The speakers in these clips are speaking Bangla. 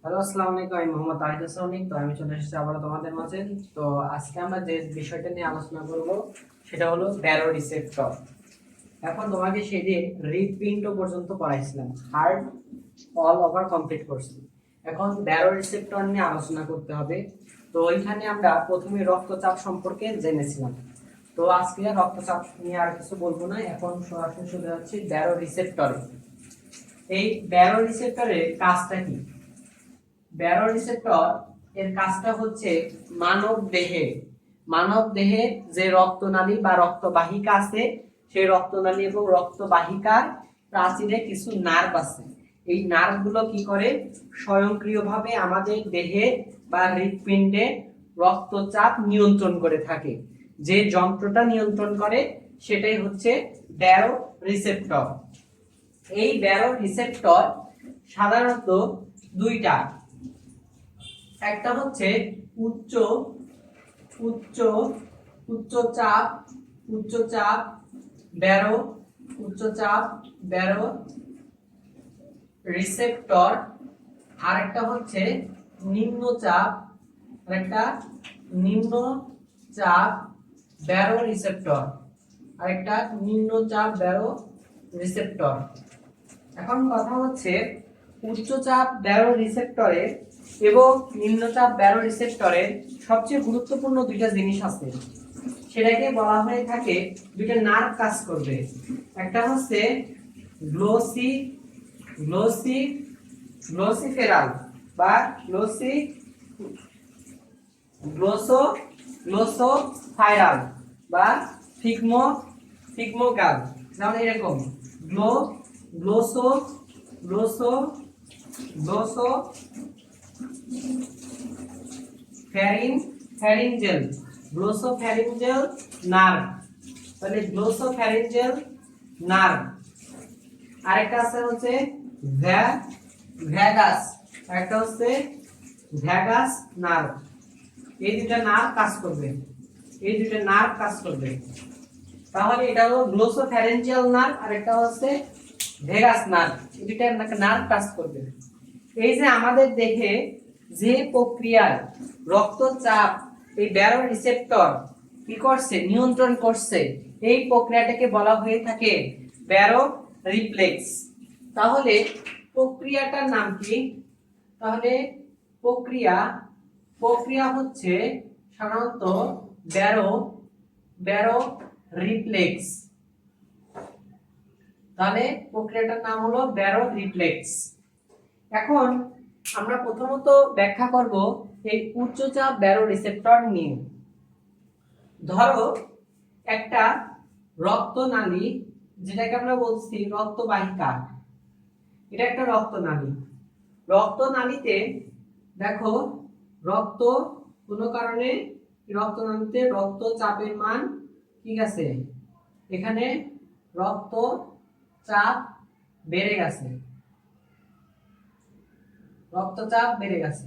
হ্যালো, আসসালামু আলাইকুম। আমি মোহাম্মদ তাহিদ হোসেন। তো আমি চলে এসেছি আবার তোমাদের মাঝে। তো আজকে আমরা যে বিষয়টা নিয়ে আলোচনা করব সেটা হলো ব্যারো রিসেপ্টর। এখন তোমাকে সেদিন হৃদপিণ্ড পর্যন্ত পড়াইছিলাম, হার্ট অল ওভার কমপ্লিট করছি। এখন ব্যারো রিসেপ্টর নিয়ে আলোচনা করতে হবে। তো ওইখানে আমরা প্রথমে রক্তচাপ সম্পর্কে জেনেছিলাম। তো আজকে রক্তচাপ নিয়ে আর কিছু বলবো না, এখন সরাসরি চলে যাচ্ছি ব্যারো রিসেপ্টরে। এই ব্যারো রিসেপ্টরের কাজটা কি? ব্যারো রিসেপ্টর এর কাজটা হচ্ছে মানব দেহে যে রক্তনালী বা রক্তবাহিকা আছে, সেই রক্তনালী এবং রক্তবাহিকার প্রাচীরে কিছু নার্ভ আছে। এই নার্ভগুলো কি করে স্বয়ংক্রিয়ভাবে আমাদের দেহে বা হৃৎপিণ্ডে রক্তচাপ নিয়ন্ত্রণ করে থাকে। যে যন্ত্রটা নিয়ন্ত্রণ করে সেটাই হচ্ছে ব্যারো রিসেপ্টর। এই ব্যারো রিসেপ্টর সাধারণত দুইটা, একটা হচ্ছে উচ্চ উচ্চ উচ্চচাপ উচ্চচাপ ব্যারো উচ্চচাপ ব্যারো রিসেপ্টর, আর একটা হচ্ছে নিম্নচাপ, আরেকটা নিম্নচাপ ব্যারো রিসেপ্টর, আরেকটা নিম্নচাপ ব্যারো রিসেপ্টর। এখন কথা হচ্ছে উচ্চচাপ ব্যারো রিসেপ্টরের এবং নিম্নচাপ ব্যারো রিসেপ্টরের সবচেয়ে গুরুত্বপূর্ণ দুইটা জিনিস আছে, সেটাকে বলা হয়ে থাকে দুইটা নার্ভ কাজ করবে। একটা হচ্ছে গ্লোসি গ্লোসি গ্লোসিফেরাল বা গ্লোসি গ্লোসো গ্লোসোফাইরাল বা ফিগমোগাল। যেমন এরকম গ্লো গ্লোসো গ্লোসো গ্লোসো ফ্যারিঞ্জেল গ্লোসোফ্যারিঞ্জেল নার্ভ। তাহলে গ্লোসোফ্যারিঞ্জেল নার্ভ। আরেকটা আছে হচ্ছে ভ্যাগাস, একটা হচ্ছে ভ্যাগাস নার্ভ। এই দুটো নার্ভ কাজ করবে, এই দুটো নার্ভ কাজ করবে। তাহলে এটা হলো গ্লোসোফ্যারিঞ্জিয়াল নার্ভ আর একটা হচ্ছে ভেগাস নার্ভ। এই দুটো নার্ভ কাজ করবে। এই যে আমাদের দেহে যে প্রক্রিয়ায় রক্তচাপ এই ব্যারো রিসেপ্টর কি করছে, নিয়ন্ত্রণ করছে, এই প্রক্রিয়াটাকে বলা হয়ে থাকে ব্যারো রিফ্লেক্স। তাহলে প্রক্রিয়াটার নাম কি? তাহলে প্রক্রিয়া প্রক্রিয়া হচ্ছে সাধারণত ব্যারো ব্যারো রিফ্লেক্স। তাহলে প্রক্রিয়াটার নাম হলো ব্যারো রিফ্লেক্স। এখন আমরা প্রথমত ব্যাখ্যা করব এই উচ্চচাপ ব্যারো রিসেপ্টর নিয়ে। ধরো একটা রক্তনালী, যেটাকে আমরা বলছি রক্তবাহিকা, এটা একটা রক্তনালী। রক্তনালীতে দেখো রক্ত কোনো কারণে রক্তনালীতে রক্তচাপের মান ঠিক আছে, এখানে রক্তচাপ বেড়ে গেছে, রক্তচাপ বেড়ে গেছে।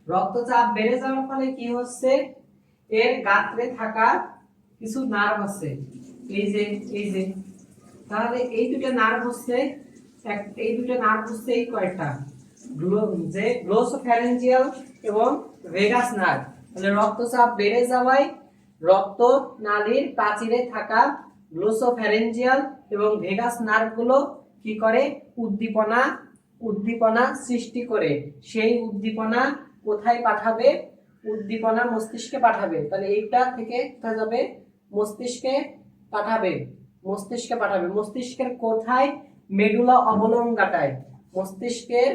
রক্তচাপ বেড়ে যাওয়ার ফলে কি হচ্ছে, এর গাত্রে থাকা কিছু নার্ভ আছে, এই যে তাহলে এই দুটো নার্ভ হচ্ছে এই কয়টা, যে গ্লোসোফ্যারিঞ্জিয়াল এবং ভেগাস নার্ভ। তাহলে রক্তচাপ বেড়ে যাওয়ায় রক্তনালীর প্রাচীরে থাকা গ্লোসোফ্যারিঞ্জিয়াল এবং ভেগাস নার্ভগুলো কি করে, উদ্দীপনা সৃষ্টি করে। সেই উদ্দীপনা কোথায় পাঠাবে? উদ্দীপনা মস্তিষ্কে পাঠাবে। তাহলে এইটা থেকে কোথায় যাবে? মস্তিষ্কে পাঠাবে। মস্তিষ্কের কোথায়? মেডুলা অবলঙ্গাটায়। মস্তিষ্কের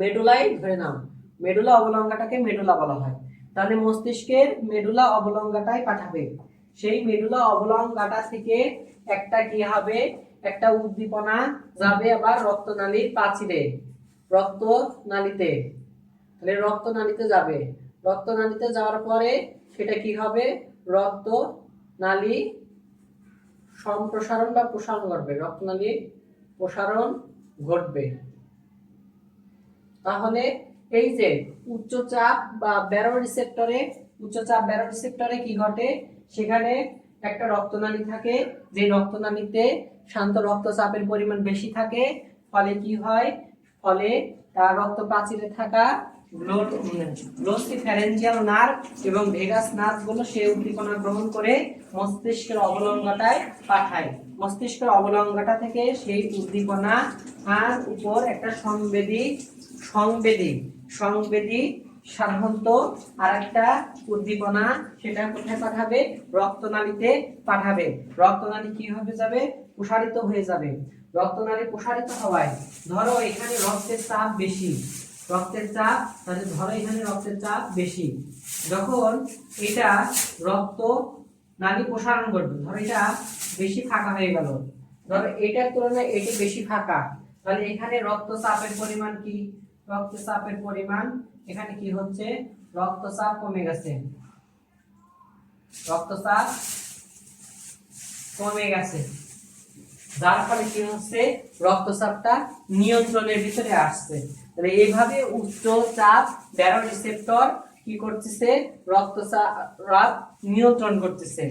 মেডুলায় ধরে নাও, মেডুলা অবলঙ্গাটাকে মেডুলা বলা হয়। তাহলে মস্তিষ্কের মেডুলা অবলঙ্গাটায় পাঠাবে। সেই মেডুলা অবলঙ্গাটা থেকে একটা কি হবে, একটা উদ্দীপনা যাবে আবার রক্তনালীর প্রাচীরে, রক্তনালীতে। তাহলে রক্তনালীতে যাবে, রক্তনালীতে যাওয়ার পরে সেটা কি হবে, রক্তনালী সম্প্রসারণ বা প্রসারণ ঘটবে, রক্তনালী প্রসারণ ঘটবে। তাহলে এই যে উচ্চচাপ ব্যারো রিসেপ্টরে কি ঘটে, সেখানে একটা রক্তনালী থাকে, যে রক্তনালীতে শান্ত রক্তচাপের পরিমাণ বেশি থাকে। ফলে কি হয়, ফলে তার রক্ত প্রাচীরে থাকা গ্লোসোফ্যারেঞ্জিয়াল নার্ভ এবং ভেগাস নার্ভগুলো সেই উদ্দীপনা গ্রহণ করে মস্তিষ্কের অবলঙ্গটায় পাঠায়। মস্তিষ্কের অবলঙ্গটা থেকে সেই উদ্দীপনা আর উপর একটা সংবেদী সাধারণত আরেকটা উদ্দীপনা সেটা কোথায় পাঠাবে? রক্তনালীতে পাঠাবে। রক্তনালী কি হয়ে যাবে? প্রসারিত হয়ে যাবে। রক্তনালী প্রসারিত হওয়ায় ধরো এখানে রক্তের চাপ বেশি, তাহলে ধরো এখানে রক্তের চাপ বেশি, যখন এটা রক্ত নালী প্রসারণ করবে, ধরো এটা বেশি ফাঁকা হয়ে গেল, ধরো এটার তুলনায় এটি বেশি ফাঁকা, তাহলে এখানে রক্তচাপের পরিমাণ কি? রক্তচাপের পরিমাণ এখানে কি হচ্ছে? রক্তচাপ কমে গেছে, রক্তচাপ কমে গেছে, যার ফলে কি হচ্ছে? রক্তচাপটা নিয়ন্ত্রণের ভিতরে আসছে। তাহলে এইভাবে উচ্চ চাপ ব্যারোরিসেপ্টর কি করতেছে? রক্তচাপ নিয়ন্ত্রণ করতেছে।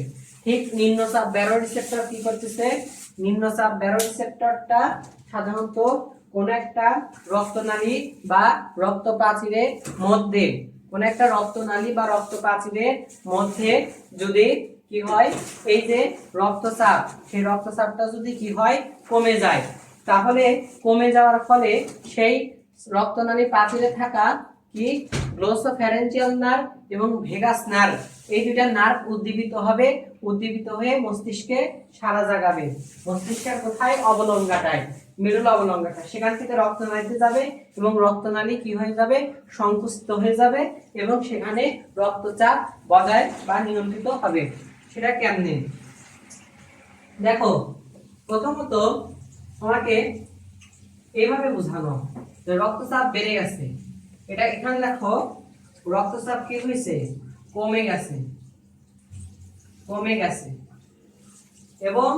ঠিক নিম্নচাপ ব্যারোরিসেপ্টর কি করতেছে? নিম্নচাপ ব্যারোরিসেপ্টরটা সাধারণত কোন একটা রক্তনালী বা রক্তপ্রাচীরের মধ্যে, কোন একটা রক্তনালী বা রক্তপ্রাচীরের মধ্যে যদি কি হয়? এই যে রক্তচাপ, সেই রক্তচাপটা যদি কি হয়? কমে যায়, তাহলে কমে যাওয়ার ফলে সেই রক্তনালী প্রাচীরে থাকা কি গ্লোসোফ্যারেঞ্জিয়াল নার্ভ এবং ভেগাস নার্ভ, এই দুইটা নার্ভ উদ্দীপিত হয়ে মস্তিষ্কে সাড়া জাগাবে। মস্তিষ্কের কোথায়? অবলঙ্গাটায়, মেরুল অবলঙ্গাটায়, সেখান থেকে রক্তনালীতে যাবে এবং রক্তনালী কি হয়ে যাবে? সংকুচিত হয়ে যাবে এবং সেখানে রক্তচাপ বজায় বা নিয়ন্ত্রিত হবে। সেটা কেমনে? দেখো, প্রথমত তোমাকে এইভাবে বোঝানো যে রক্তচাপ বেড়ে গেছে, এটা এখানে দেখো রক্তচাপ কি হয়েছে? কমে গেছে এবং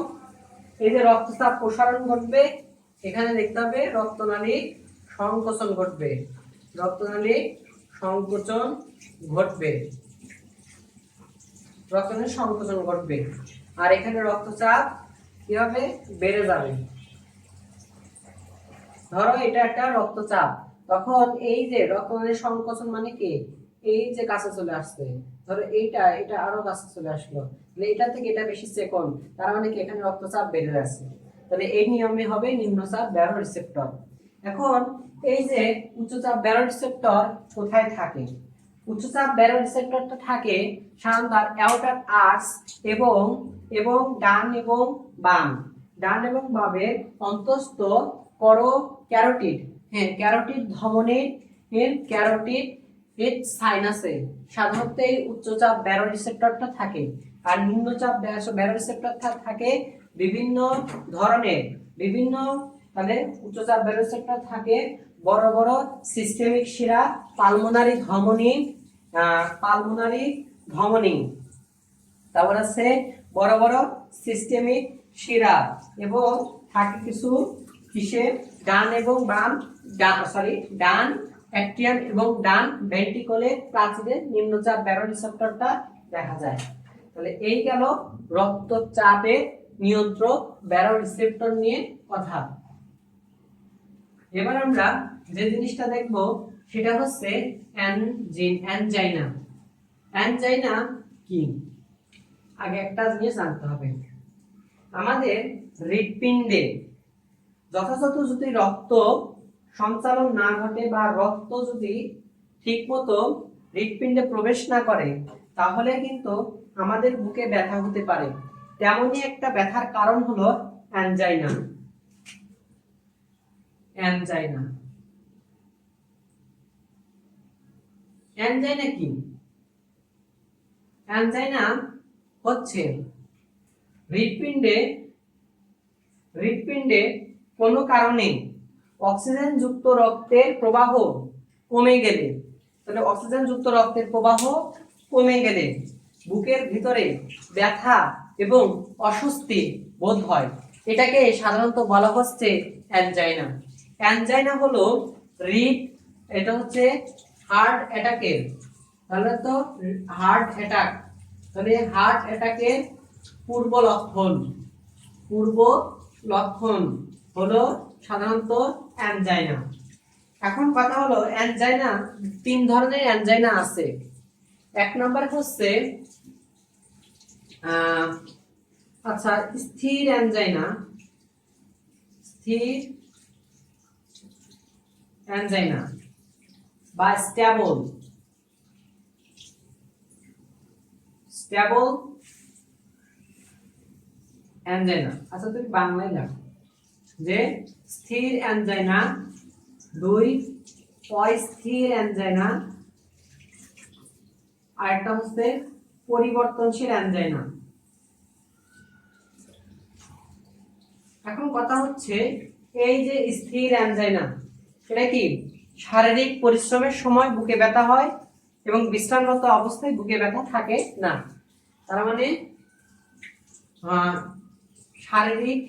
এই যে রক্তচাপ প্রসারণ ঘটবে, এখানে দেখতে হবে রক্তনালী সংকোচন ঘটবে, রক্তনালী সংকোচন ঘটবে, আর এখানে রক্তচাপ কি হবে? বেড়ে যাবে। ধরো এটা একটা রক্তচাপ, তখন এই যে রক্তনালীর সংকোচন মানে কি? এই যে কাছে চলে আসছে, ধরো এটা আরো কাছে চলে আসলো, তাহলে এটা থেকে এটা বেশি চেকন, তার মানে কি? এখানে রক্তচাপ বেড়ে যাচ্ছে। তাহলে এই নিয়মে হবে নিম্নচাপ ব্যারোরিসেপ্টর। এখন এই যে উচ্চচাপ ব্যারোরিসেপ্টর কোথায় থাকে? উচ্চচাপ ব্যারোরিসেপ্টরটা থাকে সাধারণত অ্যাওর্টার আর্চ এবং ডান এবং বামের অন্তঃস্থ ক্যারোটিড, ক্যারোটিড ধমনীর ক্যারোটিড সাইনাসে সাধারণত এই উচ্চচাপ ব্যারোরিসেপ্টরটা থাকে। আর নিম্নচাপ ব্যারোরিসেপ্টরটা থাকে বিভিন্ন ধরনের, তাহলে উচ্চচাপ ব্যারোরিসেপ্টর থাকে বড় বড় সিস্টেমিক শিরা, পালমোনারি ধমনী, তারপর আছে বড় বড় সিস্টেমিক শিরা, এবং থাকে কিছু কিসের? ডান অ্যাট্রিয়াম এবং ডান ভেন্ট্রিকলের প্রাচীরের নিম্নচাপ ব্যারোরিসেপ্টরটা দেখা যায়। তাহলে এই গেল রক্তচাপের নিয়ন্ত্রক ব্যারোরিসেপ্টর নিয়ে কথা। এবার আমরা যে জিনিসটা দেখব সেটা হচ্ছে অ্যানজাইনা। অ্যানজাইনা কি? আগে একটা জিনিস জানতে হবে, আমাদের হৃৎপিণ্ডে যথাযথ যদি রক্ত সঞ্চালন না ঘটে বা রক্ত যদি ঠিকমতো হৃৎপিণ্ডে প্রবেশ না করে, তাহলে কিন্তু আমাদের বুকে ব্যথা হতে পারে। তেমনই একটা ব্যথার কারণ হলো অ্যানজাইনা। অ্যানজাইনা কি? অ্যানজাইনা হচ্ছে হৃৎপিণ্ডে কোনো কারণে অক্সিজেন যুক্ত রক্তের প্রবাহ কমে গেলে, তাহলে অক্সিজেন যুক্ত রক্তের প্রবাহ কমে গেলে বুকের ভিতরে ব্যথা এবং অস্বস্তি বোধ হয়, এটাকে সাধারণত বলা হচ্ছে অ্যানজাইনা। অ্যানজাইনা হলো এটা হচ্ছে হার্ট অ্যাটাকের, তাহলে তো হার্ট অ্যাটাকের পূর্ব লক্ষণ হলো সাধারণত অ্যানজাইনা। এখন কথা হলো অ্যানজাইনা, 3 ধরনের অ্যানজাইনা আছে। এক নাম্বার হচ্ছে আচ্ছা স্থির অ্যানজাইনা, স্থির অ্যানজাইনা বা স্টেবল, স্টেবল অ্যানজাইনা। আচ্ছা তুমি বাংলায় লেখো যে স্থির অ্যানজাইনা, 2 অস্থির অ্যানজাইনা, আর একটা হচ্ছে পরিবর্তনশীল অ্যানজাইনা। এখন কথা হচ্ছে এই যে স্থির অ্যানজাইনা, এটা কি শারীরিক পরিশ্রমের সময় বুকে ব্যথা হয় এবং বিশ্রামরত অবস্থায় বুকে ব্যথা থাকে না। তার মানে শারীরিক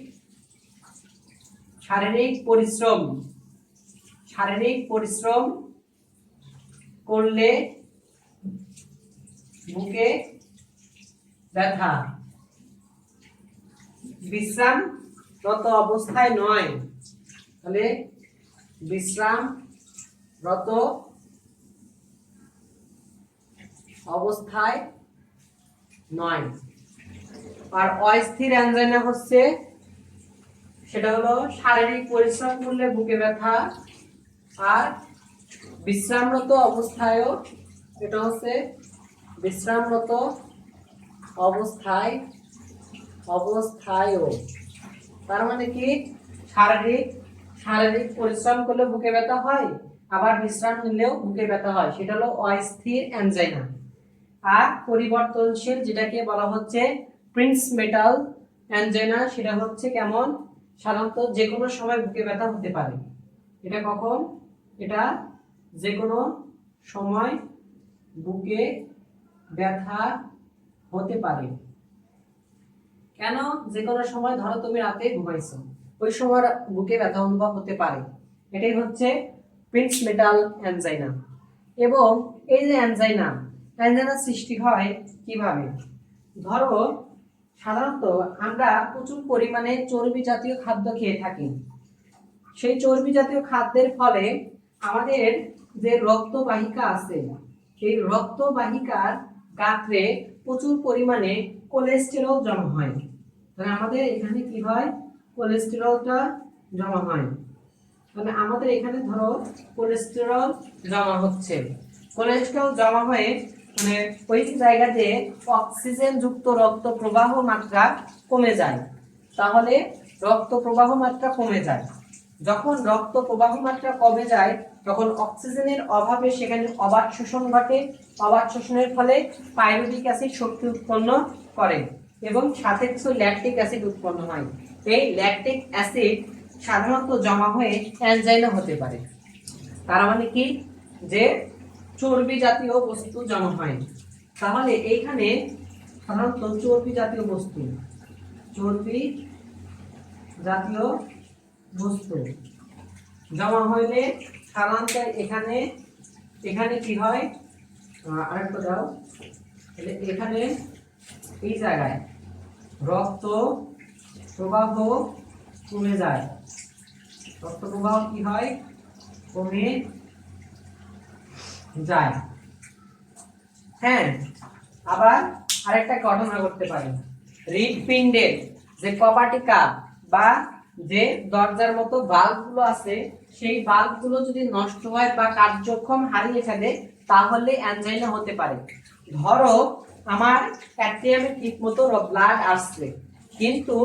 শারীরিক পরিশ্রম, শারীরিক পরিশ্রম করলে বুকে ব্যথা, বিশ্রামরত অবস্থায় নয়। তাহলে বিশ্রামরত অবস্থায় নয়। আর অস্থির অ্যানজাইনা হচ্ছে, সেটা হলো শারীরিক পরিশ্রম করলে বুকে ব্যথা আর বিশ্রামরত অবস্থায়ও, এটা হচ্ছে বিশ্রামরত অবস্থায়ও। তার মানে কি শারীরিক পরিশ্রম করলে বুকে ব্যথা হয়, আবার বিশ্রাম নিলেও বুকে ব্যথা হয়, সেটা হলো অস্থির অ্যানজাইনা। আর পরিবর্তনশীল যেটাকে বলা হচ্ছে প্রিন্স মেটাল অ্যানজাইনা, সেটা হচ্ছে কেমন, সাধারণত যে কোনো সময় বুকে ব্যথা হতে পারে। এটা কখন, এটা যে কোনো সময় বুকে ব্যথা হতে পারে। কেন যে কোনো সময়, ধরো তুমি রাতে ঘুমাইছো, ওই সময় বুকে ব্যথা অনুভব হতে পারে, এটাই হচ্ছে প্রিন্স মেটাল অ্যানজাইনা। এবং এই যে অ্যানজাইনা সৃষ্টি হয় কিভাবে, ধরো সাধারণত আমরা প্রচুর পরিমাণে চর্বি জাতীয় খাদ্য খেয়ে থাকি। সেই চর্বি জাতীয় খাদ্যের ফলে আমাদের যে রক্তবাহিকা আছে, সেই রক্তবাহিকার গাত্রে প্রচুর পরিমাণে কোলেস্টেরল জমা হয়। তাহলে আমাদের এখানে কি হয়, কোলেস্টেরলটা জমা হয়। মানে আমাদের এখানে ধরো কোলেস্টেরল জমা হচ্ছে, কোলেস্টেরল জমা হয়ে মানে ওই জায়গাতে অক্সিজেন যুক্ত রক্ত প্রবাহ মাত্রা কমে যায়। তাহলে রক্ত প্রবাহ মাত্রা কমে যায়, যখন রক্ত প্রবাহ মাত্রা কমে যায় তখন অক্সিজেনের অভাবে সেখানে অবাত শোষণ ঘটে। অবাত শোষণের ফলে পাইরুভিক অ্যাসিড শক্তি উৎপন্ন করে এবং সাথে কিছু ল্যাকটিক অ্যাসিড উৎপন্ন হয়। এই ল্যাকটিক অ্যাসিড সাধারণত জমা হয়ে অ্যানজাইনা হতে পারে। তার মানে কি, যে চর্বি জাতীয় বস্তু জমা হয়। তাহলে এইখানে সাধারণত চর্বি জাতীয় বস্তু জমা হইলে সাধারণত এখানে কি হয়, আরেকটা দাও, এখানে এই জায়গায় রক্ত প্রবাহ কমে যায়, রক্ত প্রবাহ কি হয়, কমে যায়। হ্যাঁ, আবার আরেকটা ঘটনা করতে পারে, হৃৎপিণ্ডের যে কপাটিকা বা যে দরজার মতো বাল্বগুলো আছে, সেই বাল্বগুলো যদি নষ্ট হয় বা কার্যক্ষম হারিয়ে ফেলে তাহলে অ্যানজাইনা হতে পারে। ধরো আমার অ্যাট্রিয়ামে ঠিকমতো ব্লাড আসছে, কিন্তু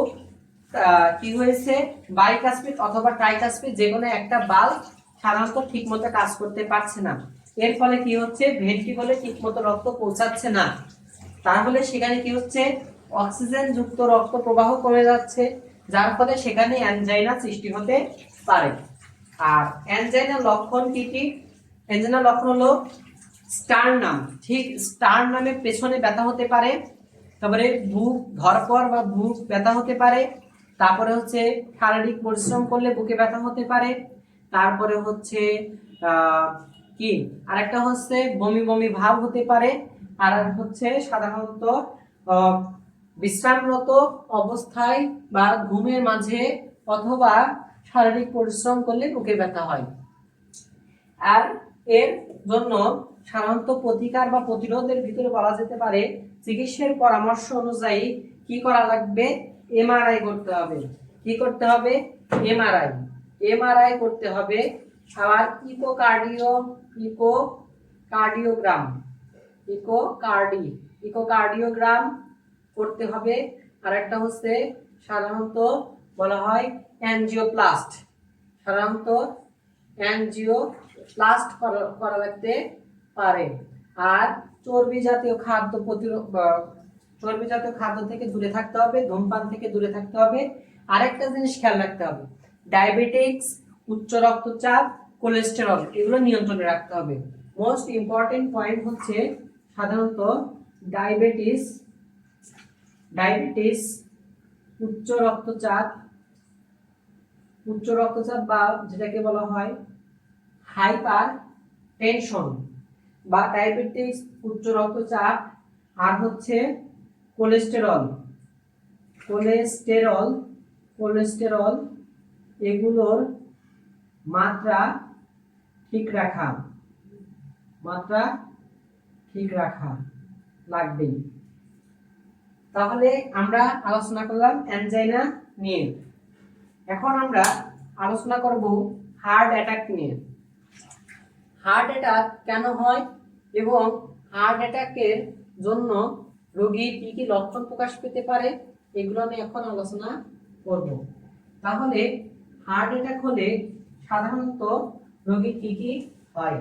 কি হয়েছে, বাইকাসপিড অথবা ট্রাইকাসপিড যে কোনো একটা বাল্ব সাধারণত ঠিকমতো কাজ করতে পারছে না। এর ফলে কি হচ্ছে, ভেন্ট্রিকলে ঠিকমতো রক্ত পৌঁছাচ্ছে না। তাহলে সেখানে কি হচ্ছে, অক্সিজেন যুক্ত রক্ত প্রবাহ কমে যাচ্ছে, যার ফলে সেখানে অ্যানজাইনা সৃষ্টি হতে পারে। আর অ্যানজাইনার লক্ষণ কি কি, অ্যানজাইনার লক্ষণ হলো স্টারনাম, ঠিক স্টারনামের পেছনে ব্যথা হতে পারে, তারপরে বুক ধরপড় বা বুক ব্যথা হতে পারে, তারপরে হচ্ছে শারীরিক পরিশ্রম করলে বুকে ব্যথা হতে পারে, তারপরে হচ্ছে কি আরেকটা হচ্ছে বমি বমি ভাব হতে পারে, আর হচ্ছে সাধারণত বিশ্রামরত অবস্থায় বা ঘুমের মাঝে অথবা শারীরিক পরিশ্রম করলে বুকে ব্যথা হয়। আর এর জন্য সাধারণত প্রতিকার বা প্রতিরোধের ভিতরে বলা যেতে পারে চিকিৎসার পরামর্শ অনুযায়ী কি করা লাগবে, এমআরআই করতে হবে। কি করতে হবে? এমআরআই। এমআরআই করতে হবে। আবার ইকোকার্ডিওগ্রাম ইকোকার্ডিওগ্রাম করতে হবে। আর একটা হচ্ছে সাধারণত বলা হয় অ্যানজিওপ্লাস্ট। সাধারণত অ্যানজিওপ্লাস্ট করা লাগতে পারে। আর চর্বি জাতীয় খাদ্য চর্বি জাতীয় খাদ্য থেকে দূরে থাকতে হবে, ধূমপান থেকে দূরে থাকতে হবে। আরেকটা জিনিস খেয়াল রাখতে হবে, ডায়াবেটিক্স, উচ্চ রক্তচাপ, কোলেস্টেরল এগুলো নিয়ন্ত্রণে রাখতে হবে। মোস্ট ইম্পর্টেন্ট পয়েন্ট হচ্ছে সাধারণত ডায়াবেটিস, উচ্চ রক্তচাপ বা যেটাকে বলা হয় হাইপার টেনশন বা ডায়াবেটিস, উচ্চ রক্তচাপ, আর হচ্ছে কোলেস্টেরল এগুলোর মাত্রা ঠিক রাখা লাগবেই। তাহলে আমরা আলোচনা করলাম অ্যানজাইনা নিয়ে। এখন আমরা আলোচনা করব হার্ট অ্যাটাক নিয়ে। হার্ট অ্যাটাক কেন হয় এবং হার্ট অ্যাটাকের জন্য রোগী কি কি লক্ষণ প্রকাশ পেতে পারে এগুলো নিয়ে এখন আলোচনা করব। তাহলে হার্ট অ্যাটাক হলে সাধারণত রোগী কি কি হয়।